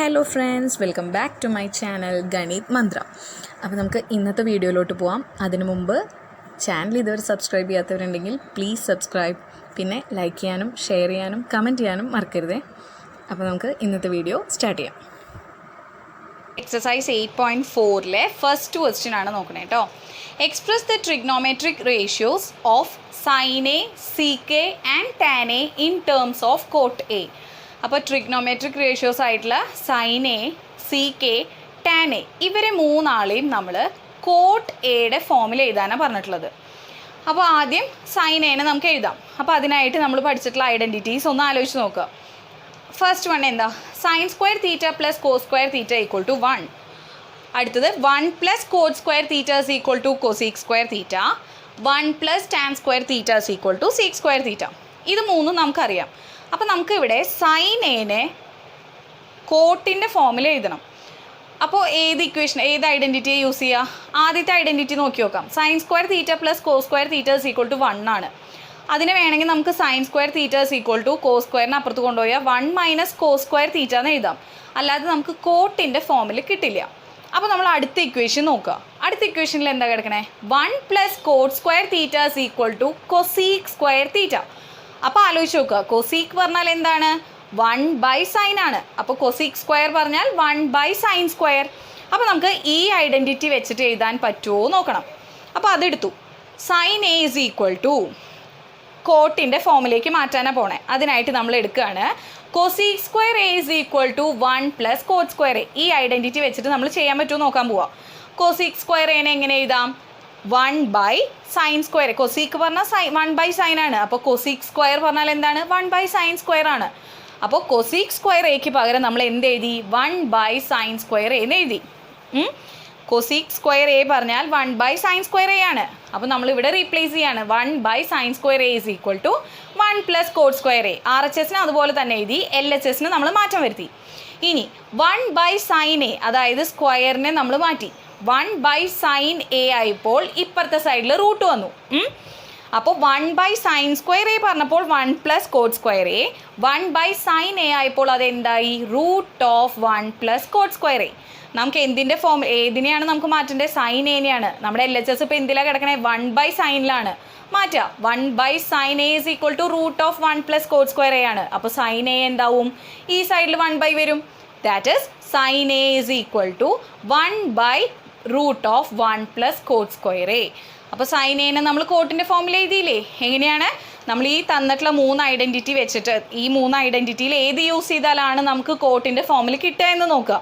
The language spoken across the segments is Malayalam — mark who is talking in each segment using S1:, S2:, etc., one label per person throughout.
S1: Hello friends, welcome back to my channel Ganit Mantra. അപ്പോൾ നമുക്ക് ഇന്നത്തെ വീഡിയോയിലോട്ട് പോവാം. അതിനു മുമ്പ് ചാനൽ ഇതുവരെ സബ്സ്ക്രൈബ് ചെയ്യാത്തവരുണ്ടെങ്കിൽ പ്ലീസ് സബ്സ്ക്രൈബ്, പിന്നെ ലൈക്ക് ചെയ്യാനും ഷെയർ ചെയ്യാനും കമൻറ്റ് ചെയ്യാനും മറക്കരുതേ. അപ്പോൾ നമുക്ക് ഇന്നത്തെ വീഡിയോ സ്റ്റാർട്ട് ചെയ്യാം.
S2: എക്സസൈസ് 8.4 ഫസ്റ്റ് ക്വസ്റ്റ്യൻ ആണ് നോക്കണേ കേട്ടോ. Express the trigonometric ratios of sine A, sec and tan A in terms of cot A. അപ്പോൾ ട്രിഗ്നോമെട്രിക് റേഷ്യോസ് ആയിട്ടുള്ള sine A, sec, tan A ഇവരെ മൂന്നാളെയും നമ്മൾ കോട്ട് എയുടെ ഫോമിൽ എഴുതാനാണ് പറഞ്ഞിട്ടുള്ളത്. അപ്പോൾ ആദ്യം സൈൻ എനെ നമുക്ക് എഴുതാം. അപ്പോൾ അതിനായിട്ട് നമ്മൾ പഠിച്ചിട്ടുള്ള ഐഡൻറ്റിറ്റീസ് ഒന്ന് ആലോചിച്ച് നോക്കുക. ഫസ്റ്റ് വൺ എന്താ? Sine square theta plus cos square theta equal to 1. അടുത്തത് 1 plus cot square theta is equal to cosec square theta. 1 plus tan square theta is equal to sec square theta. ഇത് മൂന്നും നമുക്കറിയാം. അപ്പോൾ നമുക്കിവിടെ സൈൻ എനെ കോട്ടിൻ്റെ ഫോമിൽ എഴുതണം. അപ്പോൾ ഏത് ഇക്വേഷൻ, ഏത് ഐഡൻറ്റിറ്റിയെ യൂസ് ചെയ്യുക? ആദ്യത്തെ ഐഡൻറ്റിറ്റി നോക്കി നോക്കാം. Sine square theta plus cos square theta is equal to 1 ആണ്. അതിന് വേണമെങ്കിൽ നമുക്ക് sine square theta is equal to cos സ്ക്വയറിന് അപ്പുറത്ത് കൊണ്ടുപോയാൽ 1 മൈനസ് കോസ് സ്ക്വയർ തീറ്റ എന്ന് എഴുതാം. അല്ലാതെ നമുക്ക് കോട്ടിൻ്റെ ഫോമിൽ കിട്ടില്ല. അപ്പോൾ നമ്മൾ അടുത്ത ഇക്വേഷൻ നോക്കുക. അടുത്ത ഇക്വേഷനിൽ എന്താ കിടക്കണേ? 1 plus cot square theta is equal to cosec square theta. അപ്പോൾ ആലോചിച്ച് നോക്കുക. കൊസീക് പറഞ്ഞാൽ എന്താണ്? 1 ബൈ സൈൻ ആണ്. അപ്പോൾ കൊസീക് സ്ക്വയർ പറഞ്ഞാൽ 1 ബൈ സൈൻ സ്ക്വയർ. അപ്പോൾ നമുക്ക് ഈ ഐഡൻറ്റിറ്റി വെച്ചിട്ട് എഴുതാൻ പറ്റുമോ നോക്കണം. അപ്പോൾ അതെടുത്തു. Sine A is equal to കോട്ടിൻ്റെ ഫോമിലേക്ക് മാറ്റാനാണ് പോണേ. അതിനായിട്ട് നമ്മൾ എടുക്കുകയാണ് cosec square A is equal to 1 plus cot square A. ഈ ഐഡൻറ്റിറ്റി വെച്ചിട്ട് നമ്മൾ ചെയ്യാൻ പറ്റുമോ നോക്കാൻ പോവാം. കൊസീക് സ്ക്വയർ എനെ എങ്ങനെ എഴുതാം? 1 ബൈ സൈൻ സ്ക്വയർ. കൊസീക്ക് പറഞ്ഞാൽ 1 ബൈ സൈൻ ആണ്. അപ്പോൾ കൊസീക് സ്ക്വയർ പറഞ്ഞാൽ എന്താണ്? 1 ബൈ സൈൻ സ്ക്വയർ ആണ്. അപ്പോൾ കൊസീക് സ്ക്വയർ എക്ക് പകരം നമ്മൾ എന്ത് എഴുതി? 1 ബൈ സൈൻ സ്ക്വയർ എന്ന് എഴുതി. കൊസീക് സ്ക്വയർ എ പറഞ്ഞാൽ 1 ബൈ സൈൻ സ്ക്വയർ എ ആണ്. അപ്പോൾ നമ്മളിവിടെ റീപ്ലേസ് ചെയ്യാണ്. 1 by sine square A is equal to 1 plus cot square A. RHSന് അതുപോലെ തന്നെ എഴുതി, LHSന് നമ്മൾ മാറ്റം വരുത്തി. ഇനി 1 ബൈ സൈൻ എ, അതായത് സ്ക്വയറിനെ നമ്മൾ മാറ്റി. 1 ബൈ സൈൻ എ ആയപ്പോൾ ഇപ്പുറത്തെ സൈഡിൽ റൂട്ട് വന്നു. അപ്പോൾ 1 ബൈ സൈൻ സ്ക്വയർ എ പറഞ്ഞപ്പോൾ 1 plus cot square A. 1 by sine A ആയപ്പോൾ അതെന്തായി? Root of 1 plus cot square A. നമുക്ക് എന്തിൻ്റെ ഫോം, ഏതിനെയാണ് നമുക്ക് മാറ്റേണ്ടത്? സൈൻ എനെയാണ്. നമ്മുടെ LHS ഇപ്പോൾ എന്തിലാണ് കിടക്കണേ? 1 ബൈ സൈനിലാണ്. മാറ്റുക. 1 by sine A is equal to root of 1 plus cot square A ആണ്. അപ്പോൾ സൈൻ എ എന്താവും? ഈ സൈഡിൽ 1 ബൈ വരും. That is sine A is equal to 1 by root of 1 plus cot square A. അപ്പോൾ സൈൻ എനെ നമ്മൾ കോട്ടിൻ്റെ ഫോമിൽ എഴുതിയില്ലേ? എങ്ങനെയാണ്? നമ്മൾ ഈ തന്നിട്ടുള്ള 3 ഐഡൻറ്റിറ്റി വെച്ചിട്ട് ഈ 3 ഐഡൻറ്റിറ്റിയിൽ ഏത് യൂസ് ചെയ്താലാണ് നമുക്ക് കോട്ടിൻ്റെ ഫോമിൽ കിട്ടുക എന്ന് നോക്കുക.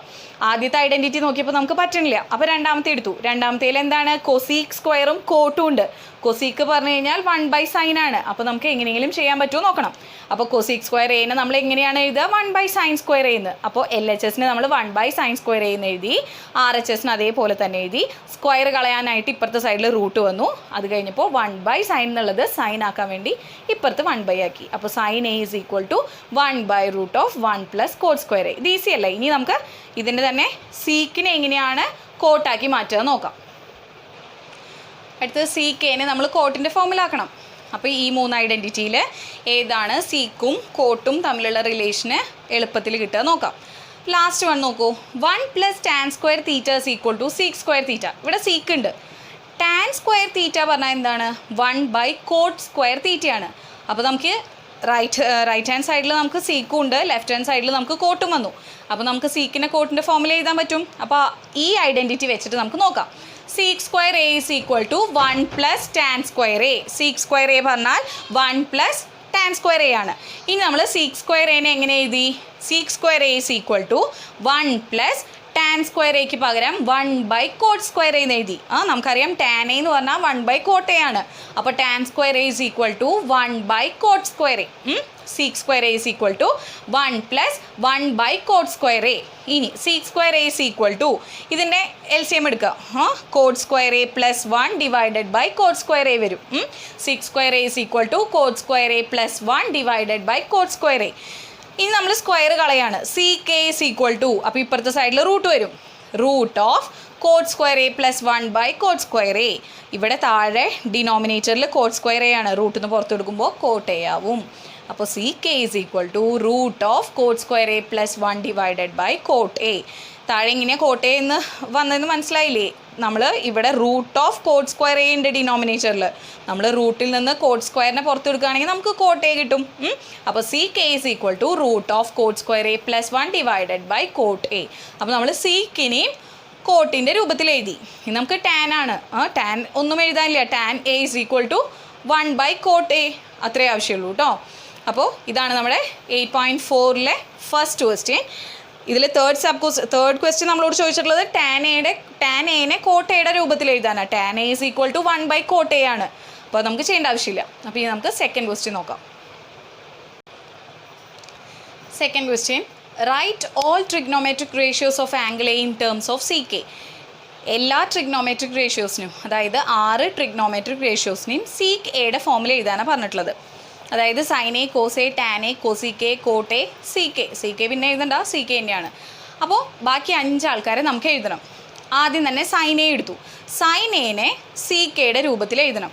S2: ആദ്യത്തെ ഐഡൻറ്റിറ്റി നോക്കിയപ്പോൾ നമുക്ക് പറ്റണില്ല. അപ്പോൾ രണ്ടാമത്തെ എടുത്തു. രണ്ടാമത്തേൽ എന്താണ്? കൊസീക് സ്ക്വയറും കോട്ടും ഉണ്ട്. കൊസീക്ക് പറഞ്ഞു കഴിഞ്ഞാൽ 1 ബൈ സൈൻ ആണ്. അപ്പോൾ നമുക്ക് എങ്ങനെയെങ്കിലും ചെയ്യാൻ പറ്റുമോ നോക്കണം. അപ്പോൾ കൊസീക് സ്ക്വയർ എനെ നമ്മൾ എങ്ങനെയാണ് എഴുതുക? 1 ബൈ സൈൻ സ്ക്വയർ എന്ന്. അപ്പോൾ LHSന് നമ്മൾ 1 ബൈ സൈൻ സ്ക്വയർ എന്ന് എഴുതി. RHSന് അതേപോലെ തന്നെ എഴുതി. സ്ക്വയർ കളയാനായിട്ട് ഇപ്പുറത്തെ സൈഡിൽ റൂട്ട് വന്നു. അത് കഴിഞ്ഞപ്പോൾ 1 ബൈ സൈൻ എന്നുള്ളത് സൈൻ ആക്കാൻ വേണ്ടി ഇപ്പുറത്ത് 1 ബൈ ആക്കി. അപ്പോൾ sine A is equal to 1 by root of 1 plus cot square A. ഇത് ഈസി അല്ല. ഇനി നമുക്ക് ഇതിൻ്റെ തന്നെ സീക്കിനെ എങ്ങനെയാണ് കോട്ടാക്കി മാറ്റുക നോക്കാം. അടുത്തത് സി കെനെ നമ്മൾ കോട്ടിൻ്റെ ഫോമിലാക്കണം. അപ്പോൾ ഈ 3 ഐഡൻറ്റിറ്റിയിൽ ഏതാണ് സീക്കും കോട്ടും തമ്മിലുള്ള റിലേഷന് എളുപ്പത്തിൽ കിട്ടുക നോക്കാം. ലാസ്റ്റ് വൺ നോക്കൂ. 1 plus tan square theta is equal to sec square തീറ്റ. ഇവിടെ സീക്ക് ഉണ്ട്. ടാൻ സ്ക്വയർ തീറ്റ പറഞ്ഞാൽ എന്താണ്? 1 ബൈ കോട്ട് സ്ക്വയർ തീറ്റയാണ്. അപ്പോൾ നമുക്ക് റൈറ്റ് ഹാൻഡ് സൈഡിൽ നമുക്ക് സീക്കും ഉണ്ട്, ലെഫ്റ്റ് ഹാൻഡ് സൈഡിൽ നമുക്ക് കോട്ടും വന്നു. അപ്പോൾ നമുക്ക് സീക്കിനെ കോട്ടിൻ്റെ ഫോമിൽ എഴുതാൻ പറ്റും. അപ്പോൾ ഈ ഐഡൻറ്റിറ്റി വെച്ചിട്ട് നമുക്ക് നോക്കാം. Seek square A is equal to 1 plus tan square A. Sec square A പറഞ്ഞാൽ 1 പ്ലസ് ടാൻ സ്ക്വയർ എ ആണ്. ഇനി നമ്മൾ സീക് സ്ക്വയർ എനെ എങ്ങനെ എഴുതി? Seek square A is equal to 1 plus tan square എക്ക് പകരം 1 ബൈ കോട്ട് സ്ക്വയർ എന്ന് എഴുതി. നമുക്കറിയാം ടാൻ എ എന്ന് പറഞ്ഞാൽ 1 ബൈ കോട്ട് എ ആണ്. അപ്പോൾ tan square A is equal to 1 by cot square A. Sec square A is equal to 1 plus 1 by cot square A. ഇനി sec square A is equal to ഇതിൻ്റെ LCM എടുക്കുക. Cot square A plus 1 divided by cot square A വരും. Sec square A is equal to cot square A plus 1 divided by cot square A. ഇനി നമ്മൾ സ്ക്വയർ കളയാണ്. C K is equal to, അപ്പോൾ ഇപ്പുറത്തെ സൈഡിൽ റൂട്ട് വരും. Root of cot square A plus 1 by cot square A. ഇവിടെ താഴെ ഡിനോമിനേറ്ററിൽ കോട്ട് സ്ക്വയർ എ ആണ്, റൂട്ടിൽ നിന്ന് പുറത്ത് എടുക്കുമ്പോൾ കോട്ട് എ ആവും. അപ്പോൾ sec is equal to root of cot square A plus 1 divided by cot A. താഴെ ഇങ്ങനെ കോട്ട് എ എന്ന് വന്നതെന്ന് മനസ്സിലായില്ലേ? നമ്മൾ ഇവിടെ root of cot square A ഉണ്ട് ഡിനോമിനേറ്ററിൽ. നമ്മൾ റൂട്ടിൽ നിന്ന് കോട്ട് സ്ക്വയറിനെ പുറത്ത് എടുക്കുകയാണെങ്കിൽ നമുക്ക് കോട്ട് എ കിട്ടും. അപ്പോൾ sec is equal to root of cot square A plus 1 divided by cot A. അപ്പോൾ നമ്മൾ സീക്കിനെയും കോട്ടിൻ്റെ രൂപത്തിൽ എഴുതി. ഇനി നമുക്ക് ടാൻ ആണ്. ടാൻ ഒന്നും എഴുതാനില്ല. Tan A is equal to 1 by cot A, അത്രേ ആവശ്യമുള്ളൂ കേട്ടോ. അപ്പോൾ ഇതാണ് നമ്മുടെ 8.4-ലെ ഫസ്റ്റ് ക്വസ്റ്റ്യൻ. ഇതിൽ തേർഡ് ക്വസ്റ്റ്യൻ നമ്മളോട് ചോദിച്ചിട്ടുള്ളത് ടാൻ എനെ കോട്ട് എയുടെ രൂപത്തിൽ എഴുതാനാണ്. Tan A is equal to 1 by cot A ആണ്. അപ്പോൾ നമുക്ക് ചെയ്യേണ്ട ആവശ്യമില്ല. അപ്പോൾ ഇനി നമുക്ക് സെക്കൻഡ് ക്വസ്റ്റ്യൻ നോക്കാം. Second question, right all trigonometric ratios of angle A in terms of sec. എല്ലാ ട്രിഗ്നോമെട്രിക് റേഷ്യോസിനും, അതായത് 6 ട്രിഗ്നോമെട്രിക് റേഷ്യോസിനെയും സീക്ക് എയുടെ ഫോമിൽ എഴുതാനാണ് പറഞ്ഞിട്ടുള്ളത്. അതായത് sine A, cos A, tan A, cosec A, cot A, sec പിന്നെ എഴുതണ്ട, സി കെ തന്നെയാണ്. അപ്പോൾ ബാക്കി 5 ആൾക്കാരെ നമുക്ക് എഴുതണം. ആദ്യം തന്നെ സൈൻ എ എടുത്തു. സൈൻ എനെ സി കെയുടെ രൂപത്തിൽ എഴുതണം.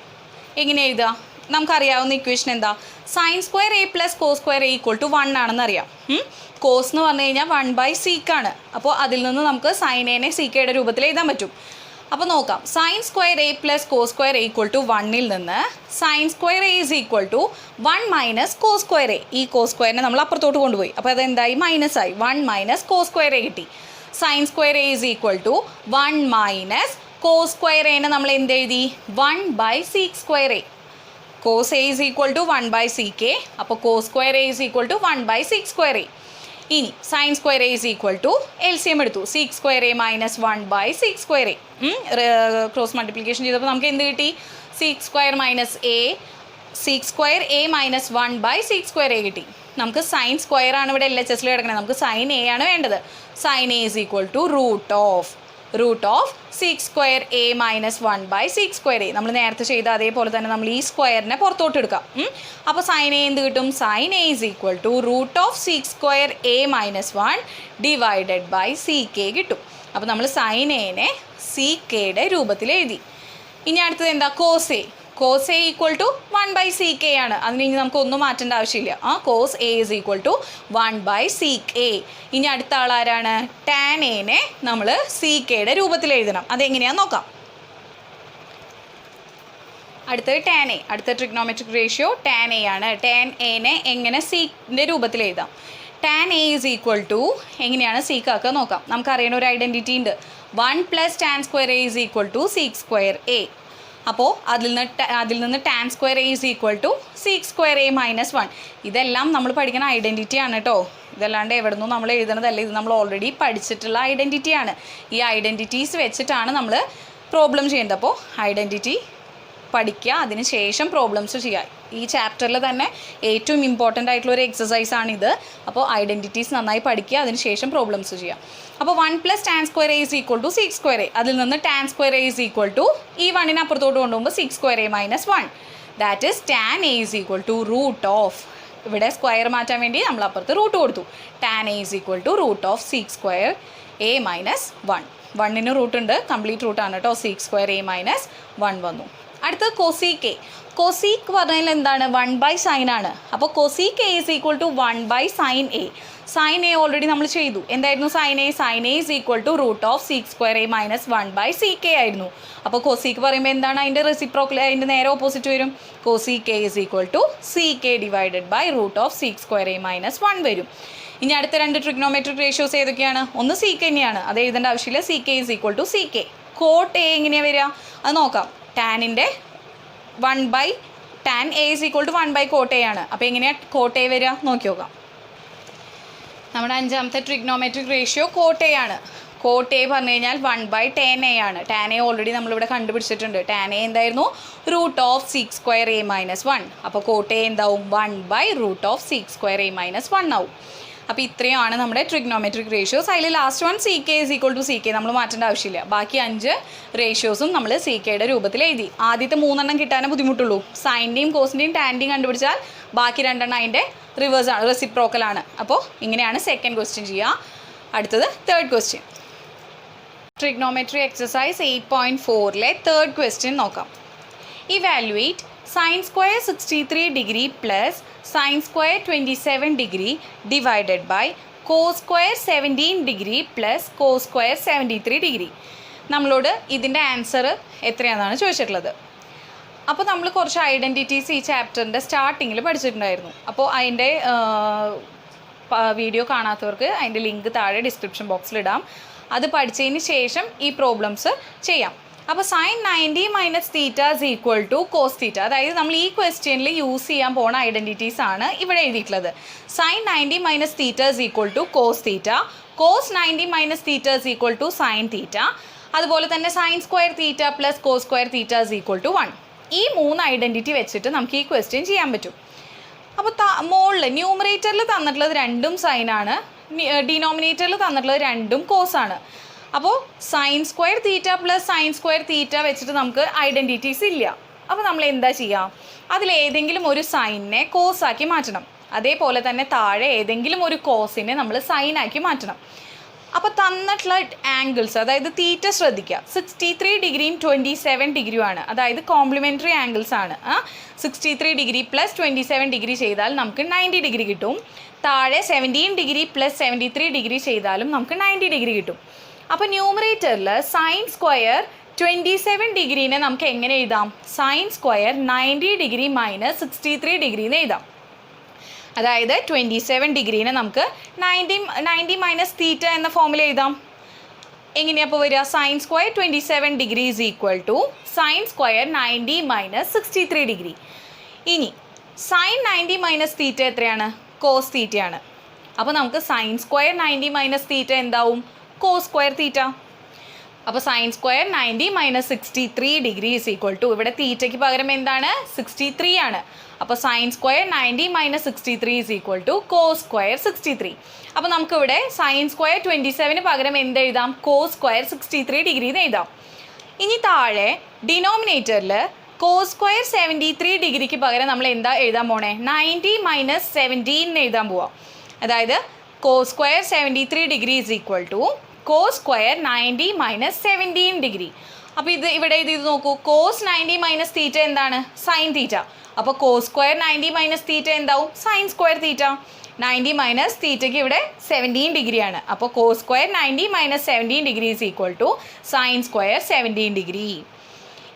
S2: എങ്ങനെ എഴുതുക? നമുക്കറിയാവുന്ന ഇക്വേഷൻ എന്താ? Sine square A plus cos square A equal to 1 ആണെന്ന് അറിയാം. കോസ് എന്ന് പറഞ്ഞു കഴിഞ്ഞാൽ 1 ബൈ സീക്കാണ്. അപ്പോൾ അതിൽ നിന്ന് നമുക്ക് സൈൻ എനെ സി കെയുടെ രൂപത്തിൽ എഴുതാൻ പറ്റും. അപ്പോൾ നോക്കാം. Sine square A plus cos square A equal to 1-ൽ നിന്ന് sine square A is equal to 1 minus cos square A. ഈ കോസ് സ്ക്വയറിനെ നമ്മൾ അപ്പുറത്തോട്ട് കൊണ്ടുപോയി. അപ്പോൾ അതെന്തായി? മൈനസ് ആയി. 1 മൈനസ് കോസ് സ്ക്വയർ എ കിട്ടി. Sine square A is equal to 1 minus cos square എനെ നമ്മൾ എന്ത് എഴുതി? 1 by sec square A. Cos A is equal to 1 by C K. അപ്പോൾ cos square A is equal to 1 by sec square A. ഇനി sine square A is equal to LCM എടുത്തു. Sec square A minus 1 by sec square A. Cross multiplication ചെയ്തപ്പോൾ നമുക്ക് എന്ത് കിട്ടി? Sec square minus A, sec square A minus 1 by sec square A കിട്ടി. നമുക്ക് സൈൻ സ്ക്വയർ ആണ് ഇവിടെ LHSൽ കിടക്കുന്നത്. നമുക്ക് സൈൻ എ ആണ് വേണ്ടത്. Sine A is equal to root of sec square A minus 1 by sec square A. നമ്മൾ നേരത്തെ ചെയ്ത അതേപോലെ തന്നെ നമ്മൾ ഈ സ്ക്വയറിനെ പുറത്തോട്ട് എടുക്കാം. അപ്പോൾ സൈൻ എ എന്ത് കിട്ടും? Sine A is equal to root of sec square A minus 1 divided by sec കിട്ടും. അപ്പോൾ നമ്മൾ സൈൻ എനെ സി കെയുടെ രൂപത്തിൽ എഴുതി. ഇനി അടുത്തത് എന്താ? Cos A equal to 1 by sec ആണ്. അതിന് ഇനി നമുക്ക് ഒന്നും മാറ്റേണ്ട ആവശ്യമില്ല. Cos A is equal to 1 by sec A. ഇനി അടുത്ത ആളാരാണ്? ടാൻ എനെ നമ്മൾ സി കെയുടെ രൂപത്തിൽ എഴുതണം. അതെങ്ങനെയാണെന്ന് നോക്കാം. അടുത്തത് ടാൻ എ. അടുത്ത ട്രിഗ്നോമെട്രിക് റേഷ്യോ ടാൻ എ ആണ്. ടാൻ എനെ എങ്ങനെ സീക്കിൻ്റെ രൂപത്തിൽ എഴുതാം? Tan A is equal to എങ്ങനെയാണ് സീക്കാക്കുക നോക്കാം. നമുക്കറിയണ ഒരു ഐഡൻറ്റിറ്റി ഉണ്ട്. 1 plus tan square A is equal to sec square A. അപ്പോൾ അതിൽ നിന്ന് tan square A is equal to sec square A minus 1. ഇതെല്ലാം നമ്മൾ പഠിക്കുന്ന ഐഡൻറ്റിറ്റി ആണ് കേട്ടോ. ഇതല്ലാണ്ട് എവിടെ നിന്നും നമ്മൾ എഴുതണതല്ല. ഇത് നമ്മൾ ഓൾറെഡി പഠിച്ചിട്ടുള്ള ഐഡൻറ്റിറ്റിയാണ്. ഈ ഐഡൻറ്റിറ്റീസ് വെച്ചിട്ടാണ് നമ്മൾ പ്രോബ്ലം ചെയ്യേണ്ടത്. അപ്പോൾ ഐഡൻറ്റിറ്റി പഠിക്കുക, അതിന് ശേഷം പ്രോബ്ലംസ് ചെയ്യുക. ഈ ചാപ്റ്ററിൽ തന്നെ ഏറ്റവും ഇമ്പോർട്ടൻ്റ് ആയിട്ടുള്ള ഒരു എക്സസൈസാണിത്. അപ്പോൾ ഐഡൻറ്റിറ്റീസ് നന്നായി പഠിക്കുക, അതിന് ശേഷം പ്രോബ്ലംസ് ചെയ്യുക. അപ്പോൾ 1 plus tan square A is equal to sec square A. അതിൽ നിന്ന് tan square A is equal to ഈ 1-നെ അപ്പുറത്തോട്ട് കൊണ്ടുപോകുമ്പോൾ sec square A minus 1. That is tan A is equal to root of, ഇവിടെ സ്ക്വയർ മാറ്റാൻ വേണ്ടി നമ്മൾ അപ്പുറത്ത് റൂട്ട് കൊടുത്തു. Tan A is equal to root of sec square A minus 1. 1-ന് റൂട്ട് ഉണ്ട്, കംപ്ലീറ്റ് റൂട്ടാണ് കേട്ടോ. സീക്ക് സ്ക്വയർ എ മൈനസ് 1 വന്നു. അടുത്തത് കൊസീക്ക് എ. കൊസീക്ക് പറഞ്ഞാൽ എന്താണ്? 1 ബൈ സൈൻ ആണ്. അപ്പോൾ cosec A is equal to 1 by sine A. Sine A already നമ്മൾ ചെയ്തു. എന്തായിരുന്നു sine A? Sine A is equal to root of sec square A minus 1 by sec A ആയിരുന്നു. അപ്പോൾ കൊസീക്ക് പറയുമ്പോൾ എന്താണ്? അതിൻ്റെ റെസിപ്രോക്കൽ, അതിൻ്റെ നേരെ ഓപ്പോസിറ്റ് വരും. Cosec A is equal to sec A divided by root of sec square A minus 1 വരും. ഇനി അടുത്ത 2 ട്രിഗ്നോമെട്രിക് റേഷ്യോസ് ഏതൊക്കെയാണ്? ഒന്ന് സീക്ക് തന്നെയാണ്, അത് എഴുതേണ്ട ആവശ്യമില്ല. Sec A is equal to sec A. Cot A എങ്ങനെയാണ് വരിക? അത് നോക്കാം. ടാനിൻ്റെ 1 by tan A is equal to 1 by cot A ആണ്. അപ്പോൾ എങ്ങനെയാണ് കോട്ട് എ വരിക നോക്കി നോക്കാം. നമ്മുടെ 5ാമത്തെ ട്രിഗ്നോമെട്രിക് റേഷ്യോ കോട്ട് എ ആണ്. കോട്ട് എ പറഞ്ഞു കഴിഞ്ഞാൽ 1 ബൈ ടാൻ എ ആണ്. ടാൻ എ ഓൾറെഡി നമ്മളിവിടെ കണ്ടുപിടിച്ചിട്ടുണ്ട്. ടാൻ എ എന്തായിരുന്നു? Root of sec square A minus 1. അപ്പോൾ കോട്ട് എ എന്താവും? 1 by root of sec square A minus 1 ആവും. അപ്പോൾ ഇത്രയാണ് നമ്മുടെ ട്രിഗ്നോമെട്രിക് റേഷ്യോസ്. അതിൽ last one sec is equal to sec നമ്മൾ മാറ്റേണ്ട ആവശ്യമില്ല. ബാക്കി 5 റേഷ്യോസും നമ്മൾ സി കെയുടെ രൂപത്തിൽ എഴുതി. ആദ്യത്തെ 3 കിട്ടാനേ ബുദ്ധിമുട്ടുള്ളൂ. സൈൻ്റെയും കോസിൻ്റെയും ടാൻ്റെയും കണ്ടുപിടിച്ചാൽ ബാക്കി 2 അതിൻ്റെ റിവേഴ്സാണ്, റെസിപ്രോക്കലാണ്. അപ്പോൾ ഇങ്ങനെയാണ് സെക്കൻഡ് ക്വസ്റ്റ്യൻ ചെയ്യുക. അടുത്തത് തേർഡ് ക്വസ്റ്റ്യൻ. ട്രിഗ്നോമെട്രി എക്സസൈസ് 8.4-ലെ തേർഡ് ക്വസ്റ്റ്യൻ നോക്കാം. Evaluate sine square 63 degree plus sine square 27 degree divided by cos square 17 degree plus cos square 73 degree. നമ്മളോട് ഇതിൻ്റെ ആൻസർ എത്രയാണെന്നാണ് ചോദിച്ചിട്ടുള്ളത്. അപ്പോൾ നമ്മൾ കുറച്ച് ഐഡൻറ്റിറ്റീസ് ഈ ചാപ്റ്ററിൻ്റെ സ്റ്റാർട്ടിങ്ങിൽ പഠിച്ചിട്ടുണ്ടായിരുന്നു. അപ്പോൾ അതിൻ്റെ വീഡിയോ കാണാത്തവർക്ക് അതിൻ്റെ ലിങ്ക് താഴെ ഡിസ്ക്രിപ്ഷൻ ബോക്സിലിടാം. അത് പഠിച്ചതിന് ശേഷം ഈ പ്രോബ്ലംസ് ചെയ്യാം. അപ്പോൾ sine 90 minus theta is equal to cos theta. അതായത് നമ്മൾ ഈ ക്വസ്റ്റ്യനിൽ യൂസ് ചെയ്യാൻ പോകുന്ന ഐഡൻറ്റിറ്റീസ് ആണ് ഇവിടെ എഴുതിയിട്ടുള്ളത്. Sine 90 minus theta is equal to cos theta, cos 90 minus theta is equal to sine theta, അതുപോലെ തന്നെ sine square theta plus cos square theta is equal to 1. ഈ 3 ഐഡൻറ്റിറ്റി വെച്ചിട്ട് നമുക്ക് ഈ ക്വസ്റ്റ്യൻ ചെയ്യാൻ പറ്റും. അപ്പോൾ മുകളിൽ ന്യൂമറേറ്ററിൽ തന്നിട്ടുള്ളത് രണ്ടും സൈനാണ്, ഡിനോമിനേറ്ററിൽ തന്നിട്ടുള്ളത് രണ്ടും കോസാണ്. അപ്പോൾ sine square theta plus sine square തീറ്റ വെച്ചിട്ട് നമുക്ക് ഐഡൻറ്റിറ്റീസ് ഇല്ല. അപ്പോൾ നമ്മൾ എന്താ ചെയ്യുക? അതിലേതെങ്കിലും ഒരു സൈനിനെ കോസാക്കി മാറ്റണം. അതേപോലെ തന്നെ താഴെ ഏതെങ്കിലും ഒരു കോസിനെ നമ്മൾ സൈനാക്കി മാറ്റണം. അപ്പോൾ തന്നിട്ടുള്ള ആംഗിൾസ്, അതായത് തീറ്റ ശ്രദ്ധിക്കുക. 63 ഡിഗ്രിയും 27 ഡിഗ്രിയുമാണ്, അതായത് കോംപ്ലിമെൻ്ററി ആംഗിൾസ് ആണ്. 63 ഡിഗ്രി പ്ലസ് 27 ഡിഗ്രി ചെയ്താൽ നമുക്ക് 90 ഡിഗ്രി കിട്ടും. താഴെ 17 ഡിഗ്രി പ്ലസ് 73 ഡിഗ്രി ചെയ്താലും നമുക്ക് 90 ഡിഗ്രി കിട്ടും. അപ്പോൾ ന്യൂമറേറ്ററിൽ സൈൻ സ്ക്വയർ 27 ഡിഗ്രീനെ നമുക്ക് എങ്ങനെ എഴുതാം? Sign square 90 degree minus 63 degree എന്ന് എഴുതാം. അതായത് 27 ഡിഗ്രീനെ നമുക്ക് 90 മൈനസ് തീറ്റ എന്ന ഫോമിൽ എഴുതാം. എങ്ങനെയാണ് അപ്പോൾ വരിക? Sine square 27 degree is equal to sine square 90 minus 63 degree. ഇനി സൈൻ 90 മൈനസ് തീറ്റ എത്രയാണ്? കോസ് തീറ്റയാണ്. അപ്പോൾ നമുക്ക് സൈൻ സ്ക്വയർ 90 മൈനസ് തീറ്റ എന്താവും? Cos square theta. അപ്പോൾ sine square 90 minus 63 degree is equal to, ഇവിടെ തീറ്റയ്ക്ക് പകരം എന്താണ്? 63 ആണ്. അപ്പോൾ sine square 90 minus 63 is equal to cos square 63. അപ്പോൾ നമുക്കിവിടെ സൈൻ സ്ക്വയർ 27 പകരം എന്ത് എഴുതാം? കോസ് സ്ക്വയർ 63 ഡിഗ്രി എന്ന് എഴുതാം. ഇനി താഴെ ഡിനോമിനേറ്ററിൽ കോസ് സ്ക്വയർ 73 ഡിഗ്രിക്ക് പകരം നമ്മൾ എന്താ എഴുതാൻ പോണേ? 90 മൈനസ് 17 എന്ന് എഴുതാൻ പോവാം. അതായത് cos square 73 degree is equal to cos square 90 minus 17 degree. അപ്പോൾ ഇവിടെ ഇത് നോക്കൂ. കോസ് 90 മൈനസ് തീറ്റ എന്താണ്? Sine theta. അപ്പോൾ കോസ് സ്ക്വയർ 90 മൈനസ് തീറ്റ എന്താവും? Sine square theta. 90 മൈനസ് തീറ്റയ്ക്ക് ഇവിടെ 17 ഡിഗ്രിയാണ്. അപ്പോൾ cos square 90 minus 17 degree is equal to sine square 17 degree.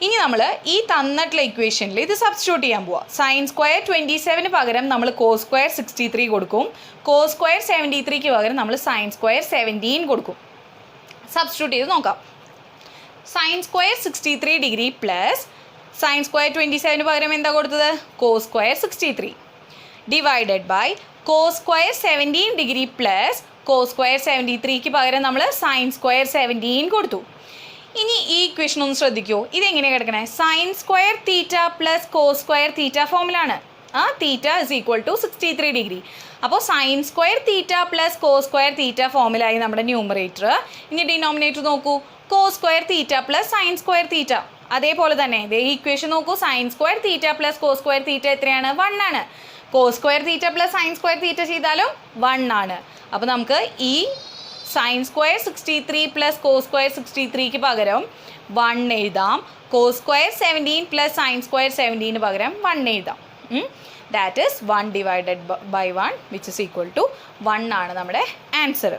S2: ഇനി നമ്മൾ ഈ തന്നിട്ടുള്ള ഇക്വേഷനിൽ ഇത് സബ്സ്റ്റിറ്റ്യൂട്ട് ചെയ്യാൻ പോവാം. സൈൻ സ്ക്വയർ 27 പകരം നമ്മൾ കോസ് സ്ക്വയർ 63 കൊടുക്കും. കോസ് സ്ക്വയർ 73ക്ക് പകരം നമ്മൾ സൈൻ സ്ക്വയർ 17 കൊടുക്കും. സബ്സ്റ്റിറ്റ്യൂട്ട് ചെയ്ത് നോക്കാം. Sine square 63 degree plus sine square 27 പകരം എന്താ കൊടുത്തത്? Cos square 63 divided by cos square 17 degree plus cos square 73ക്ക് പകരം നമ്മൾ സൈൻ സ്ക്വയർ 17 കൊടുത്തു. ഇനി ഈ ഇക്വേഷൻ ഒന്ന് ശ്രദ്ധിക്കൂ. ഇതെങ്ങനെയാണ് കിടക്കണേ? Sine square theta plus cos square theta ഫോമിലാണ്. Theta is equal to 63 degree. അപ്പോൾ sine square theta plus cos square theta ഫോമിലായി നമ്മുടെ ന്യൂമറേറ്റർ. ഇനി ഡിനോമിനേറ്റർ നോക്കൂ. Cos square theta plus sine square theta. അതേപോലെ തന്നെ ഈ ഇക്വേഷൻ നോക്കൂ. Sine square theta plus cos square theta എത്രയാണ്? 1 ആണ്. Cos square theta plus sine square theta ചെയ്താലും 1 ആണ്. അപ്പോൾ നമുക്ക് ഈ sine square 63 plus cos square 63ക്ക് പകരം 1 എഴുതാം. Cos square 17 plus sine square 17 പകരം 1 എഴുതാം. That is 1 divided by 1 which is equal to 1 ആണ് നമ്മുടെ ആൻസർ.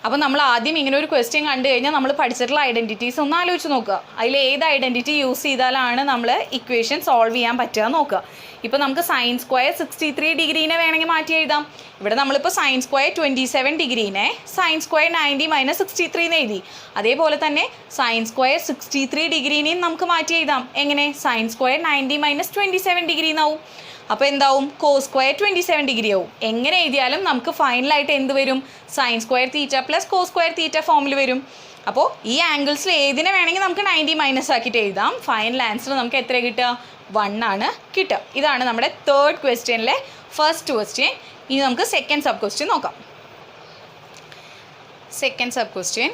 S2: അപ്പോൾ നമ്മൾ ആദ്യം ഇങ്ങനെ ഒരു ക്വസ്റ്റ്യൻ കണ്ടു കഴിഞ്ഞാൽ നമ്മൾ പഠിച്ചിട്ടുള്ള ഐഡൻറ്റിറ്റീസ് ഒന്ന് ആലോചിച്ച് നോക്കുക. അതിൽ ഏത് ഐഡൻറ്റിറ്റി യൂസ് ചെയ്താലാണ് നമ്മൾ ഇക്വേഷൻ സോൾവ് ചെയ്യാൻ പറ്റുക നോക്കുക. ഇപ്പോൾ നമുക്ക് സൈൻ സ്ക്വയർ 63 ഡിഗ്രീനെ വേണമെങ്കിൽ മാറ്റി എഴുതാം. ഇവിടെ നമ്മളിപ്പോൾ സൈൻ സ്ക്വയർ 27 ഡിഗ്രീനെ സൈൻ സ്ക്വയർ 90 മൈനസ് 63 എന്ന് എഴുതി. അതേപോലെ തന്നെ സൈൻ സ്ക്വയർ 63 ഡിഗ്രീനെയും നമുക്ക് മാറ്റി എഴുതാം. എങ്ങനെ? സൈൻ സ്ക്വയർ 90 മൈനസ് 27 ഡിഗ്രി എന്നാവും. അപ്പോൾ എന്താവും? കോസ് സ്ക്വയർ 27 ഡിഗ്രി ആവും. എങ്ങനെ എഴുതിയാലും നമുക്ക് ഫൈനലായിട്ട് എന്ത് വരും? Sine square theta plus cos square theta ഫോമിൽ വരും. അപ്പോൾ ഈ ആംഗിൾസിൽ ഏതിനെ വേണമെങ്കിൽ നമുക്ക് 90 മൈനസ് ആക്കിയിട്ട് എഴുതാം. ഫൈനൽ ആൻസർ നമുക്ക് എത്ര കിട്ടുക? 1 ആണ് കിട്ടുക. ഇതാണ് നമ്മുടെ തേർഡ് ക്വസ്റ്റ്യനിലെ ഫസ്റ്റ് ക്വസ്റ്റ്യൻ. ഇനി നമുക്ക് സെക്കൻഡ് സബ് ക്വസ്റ്റ്യൻ നോക്കാം. Second sub question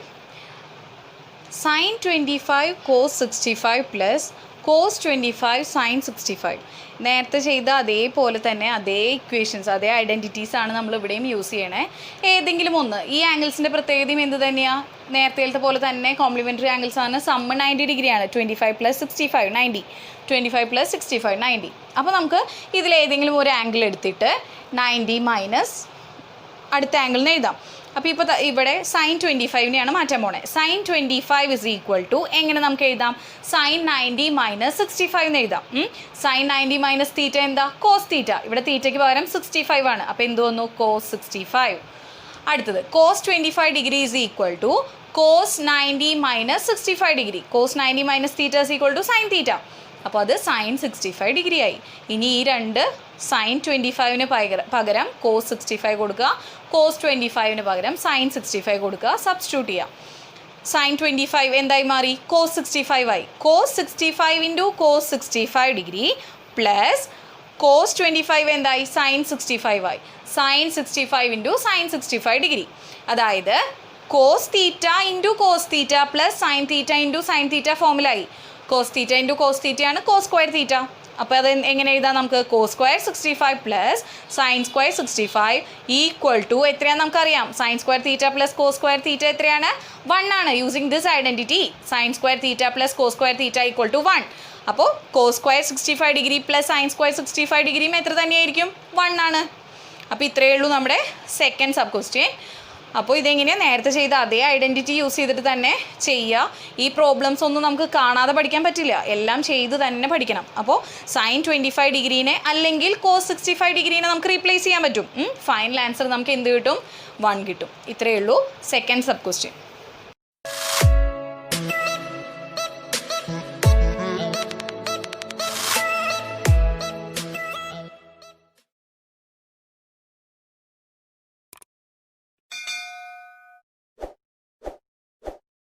S2: sine 25 cos 65 plus cos 25 sine 65. നേരത്തെ ചെയ്ത അതേപോലെ തന്നെ അതേ ഇക്വേഷൻസ്, അതേ ഐഡൻറ്റിറ്റീസാണ് നമ്മൾ ഇവിടെയും യൂസ് ചെയ്യണേ. ഏതെങ്കിലും ഒന്ന്, ഈ ആംഗിൾസിൻ്റെ പ്രത്യേകതയും എന്ത് തന്നെയാണ്? നേരത്തെ പോലെ തന്നെ കോംപ്ലിമെൻ്ററി ആംഗിൾസ് ആണ്. സമ്മ് 90 ഡിഗ്രിയാണ്. 25 + 65 90. 25 + 65 90. അപ്പോൾ നമുക്ക് ഇതിലേതെങ്കിലും ഒരു ആംഗിൾ എടുത്തിട്ട് 90 മൈനസ് അടുത്ത ആംഗിളിന് എഴുതാം. അപ്പോൾ ഇപ്പോൾ ഇവിടെ സൈൻ 25നെയാണ് മാറ്റാൻ പോണേ. സൈൻ 25 ഇസ് ഈക്വൽ ടു എങ്ങനെ നമുക്ക് എഴുതാം? സൈൻ 90 മൈനസ് 65 എന്ന് എഴുതാം. സൈൻ 90 മൈനസ് തീറ്റ എന്താ? Cos theta. ഇവിടെ തീറ്റയ്ക്ക് പകരം 65 ആണ്. അപ്പോൾ എന്ത് വന്നു? കോസ് 65. അടുത്തത് cos 25 degree is equal to cos 90 minus 65 degree. Cos 90 minus theta is equal to sine theta. അപ്പോൾ അത് സൈൻ 65 ഡിഗ്രി ആയി. ഇനി ഈ രണ്ട് സൈൻ 25ന് പകരം കോസ് 65 കൊടുക്കുക, കോസ് 25ന് പകരം സൈൻ 65 കൊടുക്കുക, സബ്സ്റ്റിറ്റ്യൂട്ട് ചെയ്യുക. സൈൻ 25 എന്തായി മാറി? കോസ് 65 ആയി. Cos 65 into cos 65 degree plus cos 25 എന്തായി? സൈൻ 65 ആയി. Sine 65 into sine 65 degree. അതായത് cos theta into cos theta plus sine theta into sine theta ഫോമിലായി. കോസ് തീറ്റ ഇൻറ്റു കോസ് തീറ്റയാണ് കോസ് സ്ക്വയർ തീറ്റ. അപ്പോൾ അത് എങ്ങനെ എഴുതാം നമുക്ക്? Cos square 65 plus sine square 65 equal to എത്രയാണെന്ന് നമുക്കറിയാം. Sine square theta plus cos square theta എത്രയാണ്? 1 ആണ്. Using this identity sine square theta plus cos square theta equal to 1. അപ്പോൾ cos square 65 degree plus sine square 65 ഡിഗ്രിയും എത്ര തന്നെയായിരിക്കും? 1 ആണ്. അപ്പോൾ ഇത്രയേ ഉള്ളൂ നമ്മുടെ സെക്കൻഡ് സബ് ക്വസ്റ്റ്യൻ. അപ്പോൾ ഇതെങ്ങനെയാണ്? നേരത്തെ ചെയ്ത അതേ ഐഡൻറ്റിറ്റി യൂസ് ചെയ്തിട്ട് തന്നെ ചെയ്യുക. ഈ പ്രോബ്ലംസ് ഒന്നും നമുക്ക് കാണാതെ പഠിക്കാൻ പറ്റില്ല, എല്ലാം ചെയ്ത് തന്നെ പഠിക്കണം. അപ്പോൾ സൈൻ 25 ഡിഗ്രീനെ അല്ലെങ്കിൽ കോസ് 65 ഡിഗ്രീനെ നമുക്ക് റീപ്ലേസ് ചെയ്യാൻ പറ്റും. ഫൈനൽ ആൻസർ നമുക്ക് എന്ത് കിട്ടും? 1 കിട്ടും. ഇത്രയേ ഉള്ളൂ സെക്കൻഡ് സബ് ക്വസ്റ്റ്യൻ.